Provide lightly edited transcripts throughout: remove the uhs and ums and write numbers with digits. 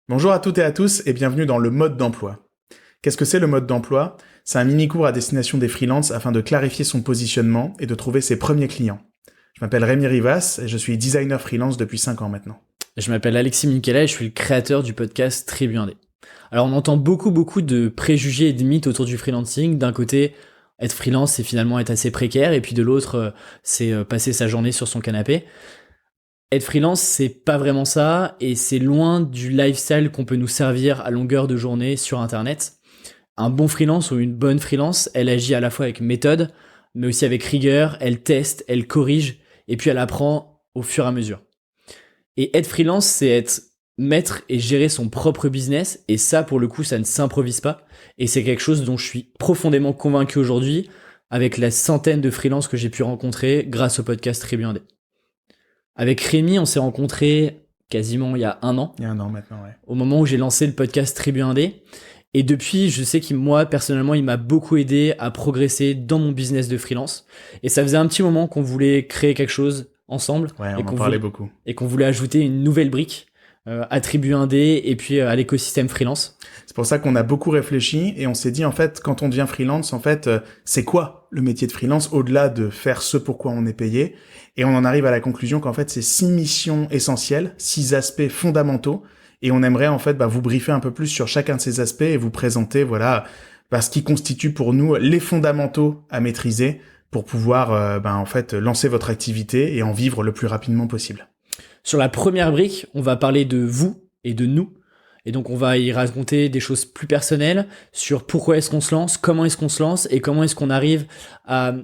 Bonjour à toutes et à tous et bienvenue dans le mode d'emploi. Qu'est-ce que c'est le mode d'emploi ? C'est un mini-cours à destination des freelances afin de clarifier son positionnement et de trouver ses premiers clients. Je m'appelle Rémi Rivas et je suis designer freelance depuis 5 ans maintenant. Je m'appelle Alexis Michela et je suis le créateur du podcast Tribu Indé. Alors on entend beaucoup de préjugés et de mythes autour du freelancing. D'un côté, être freelance, c'est finalement être assez précaire, et puis de l'autre, c'est passer sa journée sur son canapé. Être freelance, c'est pas vraiment ça, et c'est loin du lifestyle qu'on peut nous servir à longueur de journée sur Internet. Un bon freelance ou une bonne freelance, elle agit à la fois avec méthode, mais aussi avec rigueur, elle teste, elle corrige, et puis elle apprend au fur et à mesure. Et être freelance, c'est être maître et gérer son propre business, et ça, pour le coup, ça ne s'improvise pas, et c'est quelque chose dont je suis profondément convaincu aujourd'hui, avec la centaine de freelances que j'ai pu rencontrer grâce au podcast Tribu Indé. Avec Rémi, on s'est rencontrés quasiment il y a 1 an. Il y a 1 an maintenant, ouais. Au moment où j'ai lancé le podcast Tribu Indé. Et depuis, je sais qu'il, moi, personnellement, il m'a beaucoup aidé à progresser dans mon business de freelance. Et ça faisait un petit moment qu'on voulait créer quelque chose ensemble. Ouais, on en parlait beaucoup. Et qu'on voulait ajouter une nouvelle brique à Tribu Indé et puis à l'écosystème freelance. C'est pour ça qu'on a beaucoup réfléchi et on s'est dit, en fait, quand on devient freelance, en fait, c'est quoi le métier de freelance au-delà de faire ce pourquoi on est payé ? Et on en arrive à la conclusion qu'en fait, c'est 6 missions essentielles, 6 aspects fondamentaux. Et on aimerait, en fait, vous briefer un peu plus sur chacun de ces aspects et vous présenter, ce qui constitue pour nous les fondamentaux à maîtriser pour pouvoir, en fait, lancer votre activité et en vivre le plus rapidement possible. Sur la première brique, on va parler de vous et de nous. Et donc, on va y raconter des choses plus personnelles sur pourquoi est-ce qu'on se lance, comment est-ce qu'on se lance et comment est-ce qu'on arrive à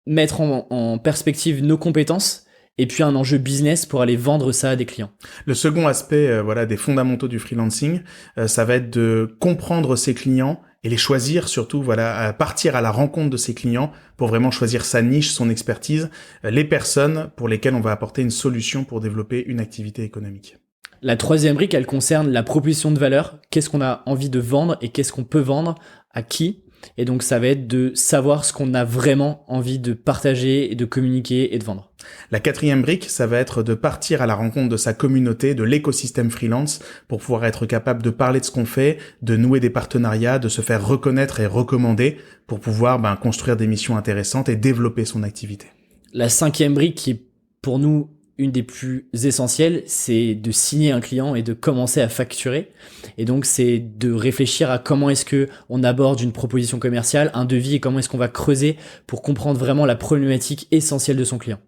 mettre en perspective nos compétences et puis un enjeu business pour aller vendre ça à des clients. Le second aspect, des fondamentaux du freelancing, ça va être de comprendre ses clients et les choisir, surtout, à partir à la rencontre de ses clients pour vraiment choisir sa niche, son expertise, les personnes pour lesquelles on va apporter une solution pour développer une activité économique. La troisième brique, elle concerne la proposition de valeur. Qu'est-ce qu'on a envie de vendre et qu'est-ce qu'on peut vendre à qui ? Et donc, ça va être de savoir ce qu'on a vraiment envie de partager et de communiquer et de vendre. La quatrième brique, ça va être de partir à la rencontre de sa communauté, de l'écosystème freelance, pour pouvoir être capable de parler de ce qu'on fait, de nouer des partenariats, de se faire reconnaître et recommander pour pouvoir construire des missions intéressantes et développer son activité. La cinquième brique, qui est pour nous une des plus essentielles, c'est de signer un client et de commencer à facturer. Et donc, c'est de réfléchir à comment est-ce que on aborde une proposition commerciale, un devis, et comment est-ce qu'on va creuser pour comprendre vraiment la problématique essentielle de son client.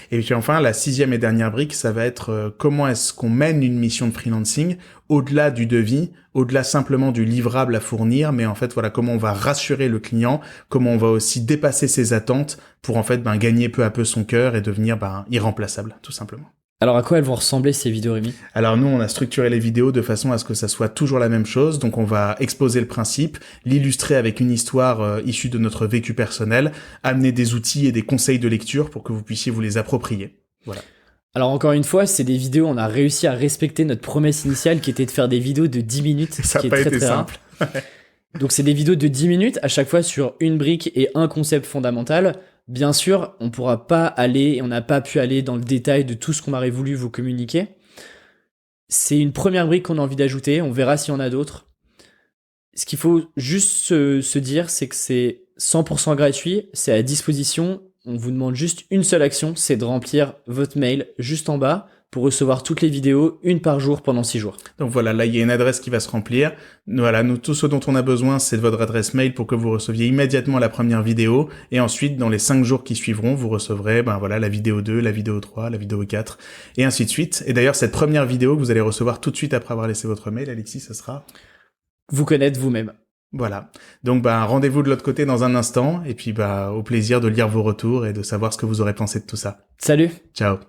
Et puis enfin, la sixième et dernière brique, ça va être comment est-ce qu'on mène une mission de freelancing au-delà du devis, au-delà simplement du livrable à fournir, mais en fait, comment on va rassurer le client, comment on va aussi dépasser ses attentes pour en fait gagner peu à peu son cœur et devenir irremplaçable, tout simplement. Alors à quoi elles vont ressembler ces vidéos, Rémi ? Alors nous, on a structuré les vidéos de façon à ce que ça soit toujours la même chose. Donc on va exposer le principe, l'illustrer avec une histoire issue de notre vécu personnel, amener des outils et des conseils de lecture pour que vous puissiez vous les approprier. Voilà. Alors encore une fois, c'est des vidéos, on a réussi à respecter notre promesse initiale qui était de faire des vidéos de 10 minutes, ça ce qui est pas très été très simple. rare. Donc c'est des vidéos de 10 minutes à chaque fois sur une brique et un concept fondamental. Bien sûr, on pourra pas aller, on n'a pas pu aller dans le détail de tout ce qu'on aurait voulu vous communiquer. C'est une première brique qu'on a envie d'ajouter, on verra s'il y en a d'autres. Ce qu'il faut juste se dire, c'est que c'est 100% gratuit, c'est à disposition. On vous demande juste une seule action, c'est de remplir votre mail juste en bas pour recevoir toutes les vidéos, une par jour pendant 6 jours. Donc voilà, là il y a une adresse qui va se remplir. Nous, tout ce dont on a besoin, c'est de votre adresse mail pour que vous receviez immédiatement la première vidéo. Et ensuite, dans les 5 jours qui suivront, vous recevrez la vidéo 2, la vidéo 3, la vidéo 4, et ainsi de suite. Et d'ailleurs, cette première vidéo que vous allez recevoir tout de suite après avoir laissé votre mail, Alexis, ça sera... Vous connaître vous-même. Voilà. Donc rendez-vous de l'autre côté dans un instant. Et puis au plaisir de lire vos retours et de savoir ce que vous aurez pensé de tout ça. Salut. Ciao.